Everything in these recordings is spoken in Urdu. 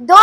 2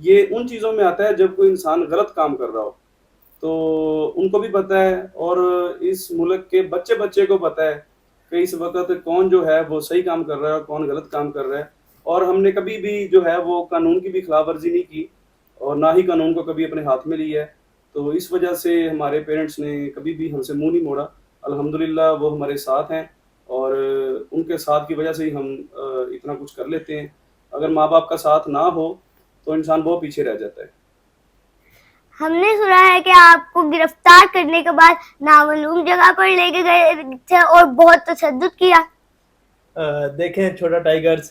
یہ ان چیزوں میں آتا ہے جب کوئی انسان غلط کام کر رہا ہو، تو ان کو بھی پتہ ہے اور اس ملک کے بچے بچے کو پتہ ہے کہ اس وقت کون جو ہے وہ صحیح کام کر رہا ہے اور کون غلط کام کر رہا ہے. اور ہم نے کبھی بھی جو ہے وہ قانون کی بھی خلاف ورزی نہیں کی اور نہ ہی قانون کو کبھی اپنے ہاتھ میں لیا ہے. تو اس وجہ سے ہمارے پیرنٹس نے کبھی بھی ہم سے منہ نہیں موڑا. الحمدللہ وہ ہمارے ساتھ ہیں اور ان کے ساتھ کی وجہ سے ہی ہم اتنا کچھ کر لیتے ہیں. اگر ماں باپ کا ساتھ نہ ہو تو انسان بہت پیچھے رہ جاتا ہے. ہم نے سنا ہے کہ آپ کو گرفتار کرنے کے بعد نامعلوم جگہ پر لے کے گئے تھے اور بہت تشدد کیا. دیکھیں چھوٹا ٹائیگرز،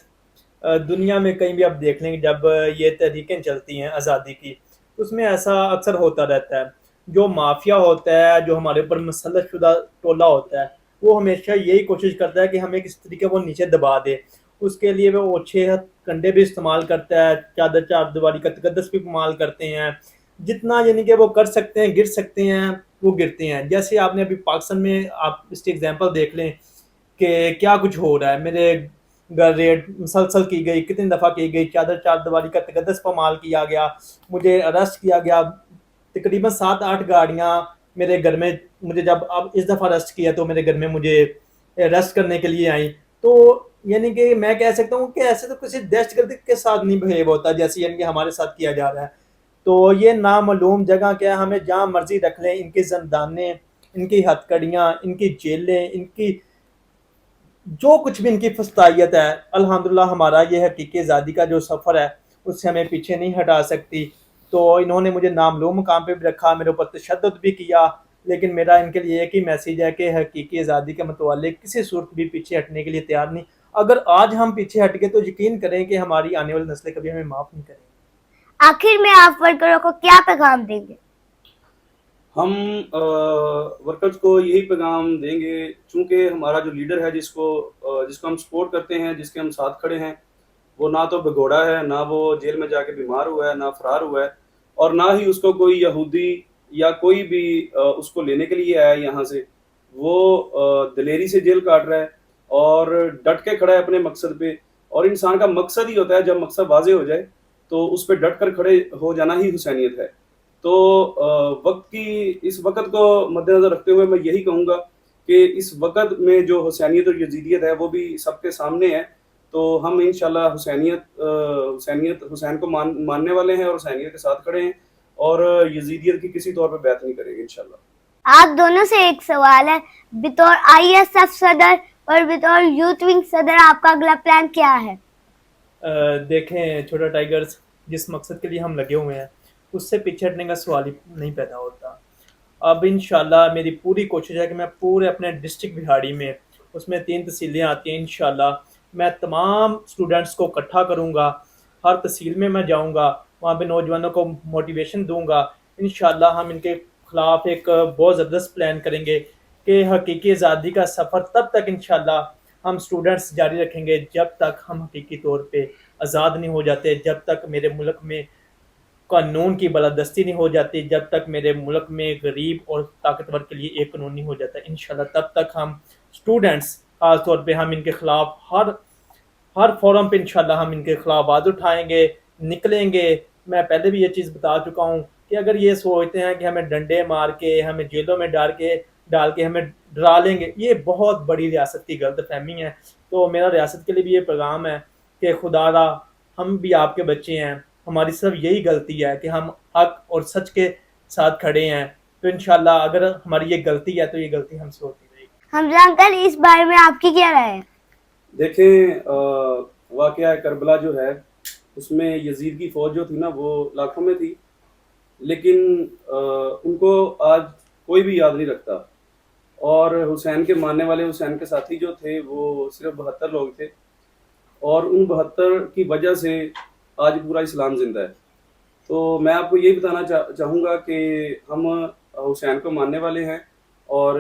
دنیا میں کہیں بھی آپ دیکھ لیں جب یہ تحریکیں چلتی ہیں آزادی کی، اس میں ایسا اکثر ہوتا رہتا ہے. جو مافیا ہوتا ہے، جو ہمارے اوپر مسلط شدہ ٹولہ ہوتا ہے، وہ ہمیشہ یہی کوشش کرتا ہے کہ ہمیں کس طریقے وہ نیچے دبا دے. اس کے لیے وہ اوچھے کنڈے بھی استعمال کرتا ہے، چادر چار دیواری کا تقدس بھی استعمال کرتے ہیں. جتنا یعنی کہ وہ کر سکتے ہیں، گر سکتے ہیں، وہ گرتے ہیں. جیسے آپ نے ابھی پاکستان میں آپ اس کی ایگزامپل دیکھ لیں کہ کیا کچھ ہو رہا ہے. میرے گھر ریڈ مسلسل کی گئی، کتنی دفعہ کی گئی، چادر چار دیواری کا تقدس پامال کیا گیا، مجھے اریسٹ کیا گیا. تقریباً 7-8 گاڑیاں میرے گھر میں، مجھے جب اب اس دفعہ اریسٹ کیا تو میرے گھر میں مجھے اریسٹ کرنے کے لیے آئیں. تو یعنی کہ میں کہہ سکتا ہوں کہ ایسے تو کسی دہشت گردی کے ساتھ نہیں بہیو ہوتا جیسے یعنی کہ ہمارے ساتھ کیا جا رہا ہے. تو یہ نامعلوم جگہ کیا، ہمیں جہاں مرضی رکھ لیں، ان کی زندانیں، ان کی ہتھ کڑیاں، ان کی جیلیں، ان کی جو کچھ بھی ان کی فسطائیت ہے، الحمدللہ ہمارا یہ حقیقی آزادی کا جو سفر ہے اس سے ہمیں پیچھے نہیں ہٹا سکتی. تو انہوں نے مجھے نامعلوم مقام پہ بھی رکھا، میرے اوپر تشدد بھی کیا، لیکن میرا ان کے لیے ایک ہی میسیج ہے کہ حقیقی آزادی کے متعلق کسی صورت بھی پیچھے ہٹنے کے لیے تیار نہیں. اگر آج ہم پیچھے ہٹ گئے تو یقین کریں کہ ہماری آنے والی نسلیں کبھی ہمیں معاف نہیں کریں گی. آخر میں آپ ورکروں کو کیا پیغام دیں گے؟ ہم ورکرز کو یہی پیغام دیں گے، چونکہ ہمارا جو لیڈر ہے جس کو ہم سپورٹ کرتے ہیں، جس کے ہم ساتھ کھڑے ہیں، وہ نہ تو بھگوڑا ہے، نہ وہ جیل میں جا کے بیمار ہوا ہے، نہ فرار ہوا ہے، اور نہ ہی اس کو کوئی یہودی یا کوئی بھی اس کو لینے کے لیے آیا یہاں سے. وہ دلیری سے جیل کاٹ رہا ہے اور ڈٹ کے کھڑا ہے اپنے مقصد پہ. اور انسان کا مقصد ہی ہوتا ہے جب مقصد واضح ہو جائے تو اس پہ ڈٹ کر کھڑے ہو جانا ہی حسینیت ہے. تو اس وقت کو مد نظر رکھتے ہوئے میں یہی کہوں گا کہ اس وقت میں جو حسینیت اور یزیدیت ہے وہ بھی سب کے سامنے ہے. تو ہم انشاءاللہ حسین کو ماننے والے ہیں اور حسینیت کے ساتھ کھڑے ہیں اور یزیدیت کی کسی طور پہ بیعت نہیں کریں گے انشاءاللہ. آپ دونوں سے ایک سوال ہے، بطور ISF صدر اور بطور یوتھ ونگ صدر آپ کا اگلا پلان کیا ہے؟ دیکھیں چھوٹا ٹائیگرز، جس مقصد کے لیے ہم لگے ہوئے ہیں اس سے پیچھے ہٹنے کا سوال ہی نہیں پیدا ہوتا. اب انشاءاللہ میری پوری کوشش ہے کہ میں پورے اپنے ڈسٹرکٹ بہاڑی میں، اس میں 3 تحصیلیں آتی ہیں، انشاءاللہ میں تمام سٹوڈنٹس کو اکٹھا کروں گا. ہر تحصیل میں جاؤں گا، وہاں پہ نوجوانوں کو موٹیویشن دوں گا. انشاءاللہ ہم ان کے خلاف ایک بہت زبردست پلان کریں گے کہ حقیقی آزادی کا سفر تب تک انشاءاللہ ہم سٹوڈنٹس جاری رکھیں گے جب تک ہم حقیقی طور پہ آزاد نہیں ہو جاتے، جب تک میرے ملک میں قانون کی بالادستی نہیں ہو جاتی، جب تک میرے ملک میں غریب اور طاقتور کے لیے ایک قانون نہیں ہو جاتا. انشاءاللہ تب تک ہم سٹوڈنٹس، خاص طور پہ ہم ان کے خلاف ہر فورم پہ انشاءاللہ ہم ان کے خلاف آواز اٹھائیں گے، نکلیں گے. میں پہلے بھی یہ چیز بتا چکا ہوں کہ اگر یہ سوچتے ہیں کہ ہمیں ڈنڈے مار کے، ہمیں جیلوں میں ڈال کے ہمیں ڈرا لیں گے، یہ بہت بڑی ریاست کی غلط فہمی ہے. تو میرا ریاست کے لیے بھی یہ پیغام ہے کہ خدا را ہم بھی آپ کے بچے ہیں، ہماری صرف یہی غلطی ہے کہ ہم حق اور سچ کے ساتھ کھڑے ہیں. تو انشاءاللہ اگر ہماری یہ غلطی ہے تو یہ غلطی ہم سے ہوتی رہے گی. حمزہ انکل، اس بارے میں آپ کی کیا رائے ہے؟ دیکھیں واقعہ کربلا جو ہے اس میں یزید کی فوج جو تھی نا وہ لاکھوں میں تھی، لیکن ان کو آج کوئی بھی یاد نہیں رکھتا. اور حسین کے ماننے والے، حسین کے ساتھی جو تھے وہ صرف 72 لوگ تھے، اور ان 72 کی وجہ سے آج پورا اسلام زندہ ہے. تو میں آپ کو یہی بتانا چاہوں گا کہ ہم حسین کو ماننے والے ہیں اور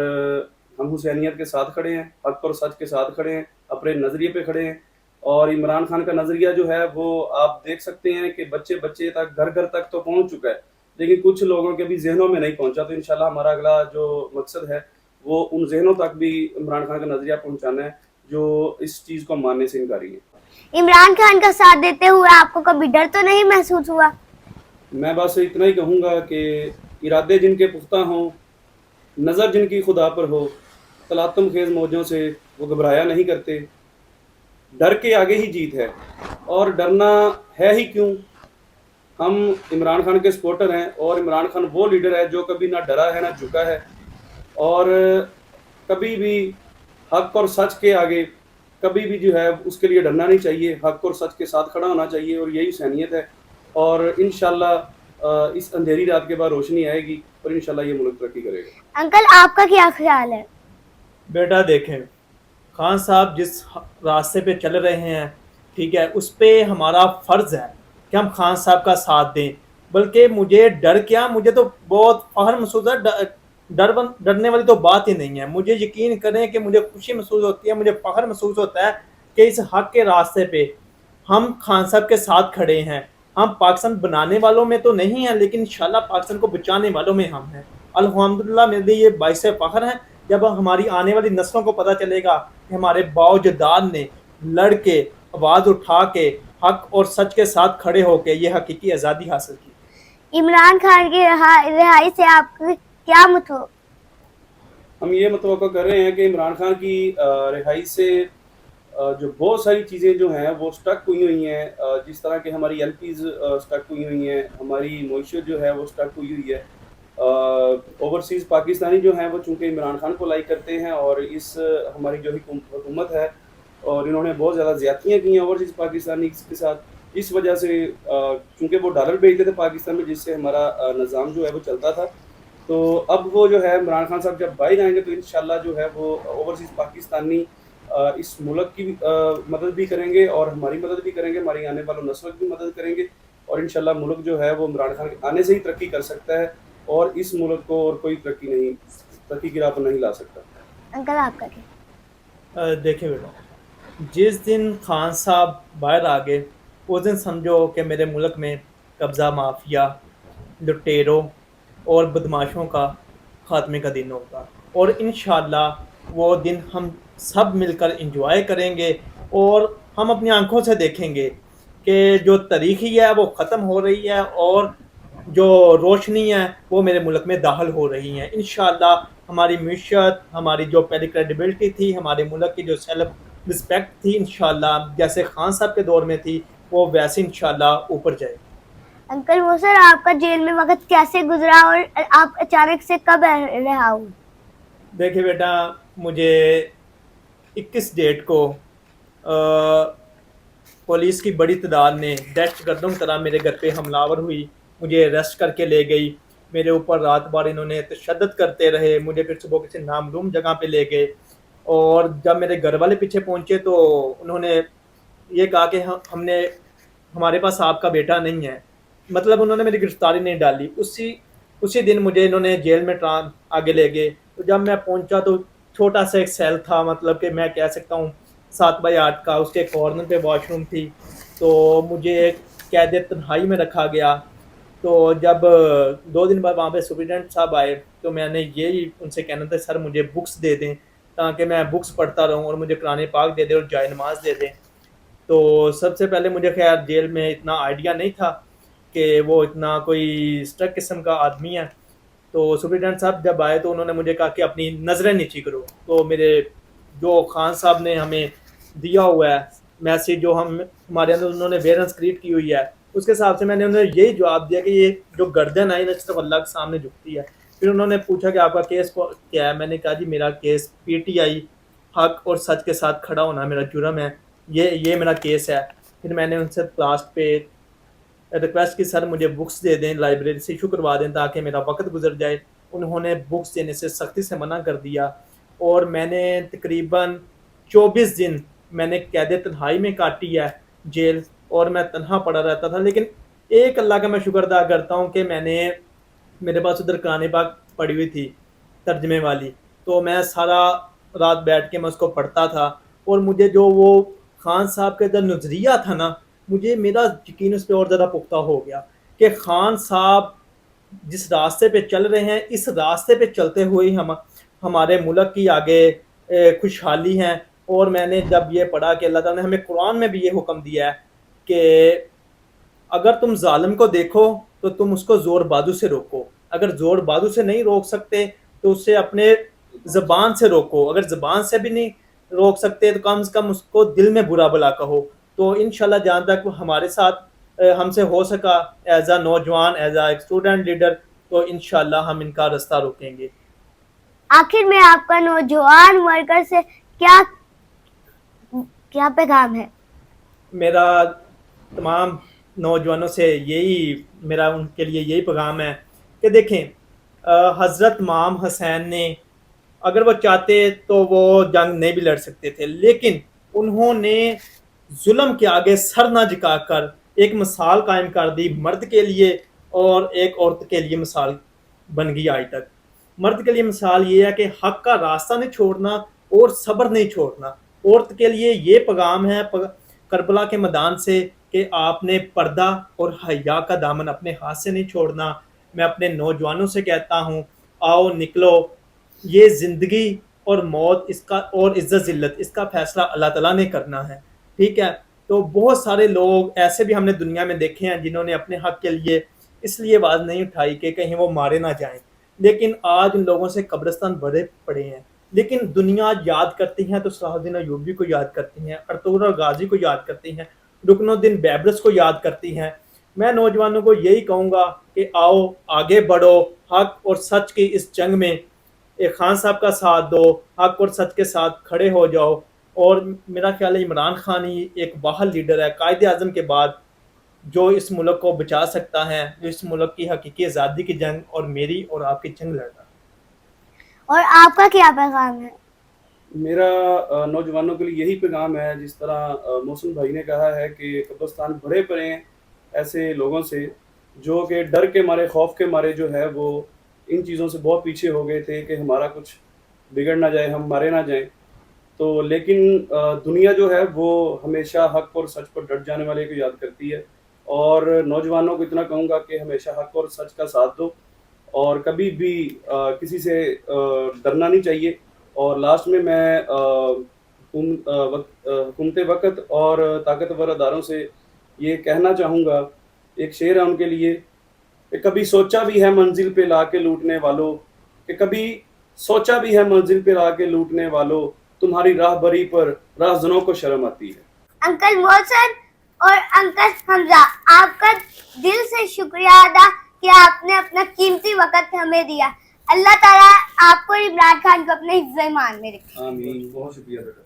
ہم حسینیت کے ساتھ کھڑے ہیں، حق اور سچ کے ساتھ کھڑے ہیں، اپنے نظریے پہ کھڑے ہیں. اور عمران خان کا نظریہ جو ہے وہ آپ دیکھ سکتے ہیں کہ بچے تک، گھر تک تو پہنچ چکا ہے، لیکن کچھ لوگوں کے بھی ذہنوں میں نہیں پہنچا. تو انشاءاللہ ہمارا اگلا جو مقصد ہے وہ ان ذہنوں تک بھی عمران خان کا نظریہ پہنچانا ہے جو اس چیز کو ماننے سے انکاری ہیں. عمران خان کا ساتھ دیتے ہوئے آپ کو کبھی ڈر تو نہیں محسوس ہوا؟ میں بس اتنا ہی کہوں گا کہ ارادے جن کے پختہ ہوں، نظر جن کی خدا پر ہو، تلاطم خیز موجوں سے وہ گھبرایا نہیں کرتے، ڈر کے آگے ہی جیت ہے، اور ڈرنا ہے ہی کیوں؟ ہم عمران خان کے سپورٹر ہیں، اور عمران خان وہ لیڈر ہے جو کبھی نہ ڈرا ہے نہ جھکا ہے، اور کبھی بھی حق اور سچ کے آگے کبھی بھی جو ہے اس کے لیے ڈرنا نہیں چاہیے، حق اور سچ کے ساتھ کھڑا ہونا چاہیے، اور یہی حسینیت ہے، اور انشاءاللہ اس اندھیری رات کے بعد روشنی آئے گی، اور انشاءاللہ یہ ملک ترقی کرے گا۔ انکل آپ کا کیا خیال ہے؟ بیٹا دیکھیں، خان صاحب جس راستے پہ چل رہے ہیں، ٹھیک ہے، اس پہ ہمارا فرض ہے کہ ہم خان صاحب کا ساتھ دیں، بلکہ مجھے ڈر کیا، مجھے تو بہت فخر محسوس ہے، ڈرنے والی تو بات ہی نہیں ہے، مجھے یقین کریں کہ مجھے خوشی محسوس ہوتی ہے، مجھے فخر محسوس ہوتا ہے کہ اس حق کے راستے پہ ہم خان صاحب کے ساتھ کھڑے ہیں۔ ہم پاکستان بنانے والوں میں تو نہیں ہیں، لیکن انشاءاللہ پاکستان کو بچانے والوں میں ہم ہیں۔ الحمدللہ میرے لیے یہ باعث فخر ہے جب ہماری آنے والی نسلوں کو پتہ چلے گا کہ ہمارے باؤ جداد نے لڑ کے، آواز اٹھا کے، حق اور سچ کے ساتھ کھڑے ہو کے یہ حقیقی آزادی حاصل کی۔ عمران خان کی رہائی سے آپ کو کیا ہم یہ متوقع کر رہے ہیں کہ عمران خان کی رہائی سے جو بہت ساری چیزیں جو ہیں وہ سٹک ہوئی ہیں، جس طرح کہ ہماری ایل پیز سٹک ہوئی ہیں، ہماری معیشت جو ہے وہ سٹک ہوئی ہے۔ اوورسیز پاکستانی جو ہیں وہ چونکہ عمران خان کو لائک کرتے ہیں، اور اس ہماری جو حکومت ہے، اور انہوں نے بہت زیادہ زیادتیاں کی ہیں اوورسیز پاکستانی کے ساتھ، اس وجہ سے چونکہ وہ ڈالر بھیجتے تھے پاکستان میں، جس سے ہمارا نظام جو ہے وہ چلتا تھا، تو اب وہ جو ہے عمران خان صاحب جب باہر آئیں گے تو انشاءاللہ جو ہے وہ اوورسیز پاکستانی اس ملک کی مدد بھی کریں گے، اور ہماری مدد بھی کریں گے، ہماری آنے والوں نسل کی مدد کریں گے، اور انشاءاللہ ملک جو ہے وہ عمران خان کے آنے سے ہی ترقی کر سکتا ہے، اور اس ملک کو اور کوئی ترقی کی راہ پر نہیں لا سکتا۔ انکل آپ کا کیا؟ دیکھیں بیٹا، جس دن خان صاحب باہر آ گئے اس دن سمجھو کہ میرے ملک میں قبضہ مافیا، لٹیروں اور بدماشوں کا خاتمے کا دن ہوگا، اور انشاءاللہ وہ دن ہم سب مل کر انجوائے کریں گے، اور ہم اپنی آنکھوں سے دیکھیں گے کہ جو تاریخی ہے وہ ختم ہو رہی ہے، اور جو روشنی ہے وہ میرے ملک میں داخل ہو رہی ہیں۔ انشاءاللہ ہماری معیشت، ہماری جو پہلی کریڈیبلٹی تھی، ہمارے ملک کی جو سیلف رسپیکٹ تھی، انشاءاللہ جیسے خان صاحب کے دور میں تھی وہ ویسے انشاءاللہ اوپر جائے۔ انکل وہ سر آپ کا جیل میں وقت کیسے گزرا اور آپ اچانک سے کب رہا ہوئے؟ دیکھیں بیٹا، مجھے 21 ڈیٹ کو پولیس کی بڑی تعداد نے دہشت گردوں کی طرح میرے گھر پہ حملہ آور ہوئی، مجھے اریسٹ کر کے لے گئی، میرے اوپر رات بھر انہوں نے تشدد کرتے رہے، مجھے پھر صبح کسی نامعلوم جگہ پہ لے گئے، اور جب میرے گھر والے پیچھے پہنچے تو انہوں نے یہ کہا کہ ہمارے پاس آپ کا بیٹا نہیں ہے، مطلب انہوں نے میری گرفتاری نہیں ڈالی۔ اسی دن مجھے انہوں نے جیل میں آگے لے گئے، تو جب میں پہنچا تو چھوٹا سا ایک سیل تھا، مطلب کہ میں کہہ سکتا ہوں 7x8 کا، اس کے کارنر پہ واش روم تھی، تو مجھے قید تنہائی میں رکھا گیا۔ تو جب 2 دن بعد وہاں پہ سپرنٹینڈنٹ صاحب آئے تو میں نے یہی ان سے کہنا تھا سر مجھے بکس دے دیں تاکہ میں بکس پڑھتا رہوں، اور مجھے قرآن پاک دے دیں اور جائے نماز دے دیں۔ تو سب سے پہلے مجھے خیر جیل میں اتنا آئیڈیا نہیں تھا کہ وہ اتنا کوئی اسٹرک قسم کا آدمی ہے، تو سپرنٹینڈنٹ صاحب جب آئے تو انہوں نے مجھے کہا کہ اپنی نظریں نیچی کرو، تو میرے جو خان صاحب نے ہمیں دیا ہوا ہے میسیج جو ہمارے اندر انہوں نے ویئرنس کریٹ کی ہوئی ہے، اس کے حساب سے میں نے انہیں یہی جواب دیا کہ یہ جو گردن ہے یہ صرف اللہ کے سامنے جھکتی ہے۔ پھر انہوں نے پوچھا کہ آپ کا کیس کیا ہے، میں نے کہا جی میرا کیس پی ٹی آئی حق اور سچ کے ساتھ کھڑا ہونا میرا جرم ہے، یہ میرا کیس ہے۔ پھر میں نے ان سے لاسٹ پہ ریکویسٹ کی سر مجھے بکس دے دیں، لائبریری سے ایشو کروا دیں تاکہ میرا وقت گزر جائے۔ انہوں نے بکس دینے سے سختی سے منع کر دیا، اور میں نے تقریباً 24 دن میں نے قید تنہائی میں کاٹی ہے جیل، اور میں تنہا پڑا رہتا تھا، لیکن ایک اللہ کا میں شکر ادا کرتا ہوں کہ میرے پاس ادھر قرآن پاک پڑھی ہوئی تھی ترجمے والی، تو میں سارا رات بیٹھ کے میں اس کو پڑھتا تھا، اور مجھے جو وہ خان صاحب کا جو نظریہ تھا نا، مجھے میرا یقین اس پہ اور زیادہ پختہ ہو گیا کہ خان صاحب جس راستے پہ چل رہے ہیں اس راستے پہ چلتے ہوئے ہمارے ملک کی آگے خوشحالی ہیں۔ اور میں نے جب یہ پڑھا کہ اللہ تعالیٰ نے ہمیں قرآن میں بھی یہ حکم دیا ہے کہ اگر تم ظالم کو دیکھو تو تم اس کو زور بازو سے روکو. اگر زور بازو سے نہیں روک سکتے تو اسے اپنے زبان سے روکو. اگر زبان سے بھی نہیں روک سکتے تو کم سے کم اس کو دل میں برا بلا کہو. تو انشاءاللہ جہاں تک وہ ہمارے ساتھ ہم سے ہو سکا ایز اے نوجوان, ایز اے اسٹوڈنٹ لیڈر, تو انشاءاللہ ہم ان کا رستہ روکیں گے. آخر میں آپ کا نوجوان ورکر سے کیا پیغام ہے؟ میرا تمام نوجوانوں سے میرا ان کے لیے یہی پیغام ہے کہ دیکھیں, حضرت امام حسین نے اگر وہ چاہتے تو وہ جنگ نہیں بھی لڑ سکتے تھے, لیکن انہوں نے ظلم کے آگے سر نہ جھکا کر ایک مثال قائم کر دی مرد کے لیے, اور ایک عورت کے لیے مثال بن گئی آج تک. مرد کے لیے مثال یہ ہے کہ حق کا راستہ نہیں چھوڑنا اور صبر نہیں چھوڑنا. عورت کے لیے یہ پیغام ہے کربلا کے میدان سے کہ آپ نے پردہ اور حیا کا دامن اپنے ہاتھ سے نہیں چھوڑنا. میں اپنے نوجوانوں سے کہتا ہوں, آؤ نکلو, یہ زندگی اور موت اس کا اور عزت ذلت اس کا فیصلہ اللہ تعالیٰ نے کرنا ہے, ٹھیک ہے. تو بہت سارے لوگ ایسے بھی ہم نے دنیا میں دیکھے ہیں جنہوں نے اپنے حق کے لیے اس لیے آواز نہیں اٹھائی کہ کہیں وہ مارے نہ جائیں, لیکن آج ان لوگوں سے قبرستان بھرے پڑے ہیں. لیکن دنیا یاد کرتی ہیں تو صلاح الدین ایوبی کو یاد کرتی ہیں, ارطغرل غازی کو یاد کرتی ہیں, رکن الدین بیبرس کو یاد کرتی ہیں. میں نوجوانوں کو یہی کہوں گا کہ آؤ آگے بڑھو, حق اور سچ کی اس جنگ میں ایک خان صاحب کا ساتھ دو, حق اور سچ کے ساتھ کھڑے ہو جاؤ. اور میرا خیال ہے عمران خان ہی ایک باہر لیڈر ہے قائد اعظم کے بعد جو اس ملک کو بچا سکتا ہے, جو اس ملک کی حقیقی آزادی کی جنگ اور میری اور آپ کی جنگ لڑ رہا ہے. اور آپ کا کیا پیغام ہے؟ میرا نوجوانوں کے لیے یہی پیغام ہے, جس طرح محسن بھائی نے کہا ہے کہ قبرستان بھرے پڑے ہیں ایسے لوگوں سے جو کہ ڈر کے مارے, خوف کے مارے جو ہے وہ ان چیزوں سے بہت پیچھے ہو گئے تھے کہ ہمارا کچھ بگڑ نہ جائے, ہم مارے نہ جائیں. تو لیکن دنیا جو ہے وہ ہمیشہ حق اور سچ پر ڈٹ جانے والے کو یاد کرتی ہے, اور نوجوانوں کو اتنا کہوں گا کہ ہمیشہ حق اور سچ کا ساتھ دو, اور کبھی بھی کسی سے ڈرنا نہیں چاہیے. اور لاسٹ میں حکومت وقت اور طاقتور اداروں سے یہ کہنا چاہوں گا, ایک شعر ہے ان کے لیے کہ کبھی سوچا بھی ہے منزل پہ لا کے لوٹنے والوں, کہ کبھی سوچا بھی ہے منزل پہ لا کے لوٹنے والوں, تمہاری راہ بری پر راہزنوں کو شرم آتی ہے. انکل محسن اور انکل حمزہ, آپ کا دل سے شکریہ ادا کہ آپ نے اپنا قیمتی وقت ہمیں دیا. اللہ تعالیٰ آپ کو اور عمران خان کو اپنے حفظ ایمان میں رکھے. آمین, بہت شکریہ بیٹا.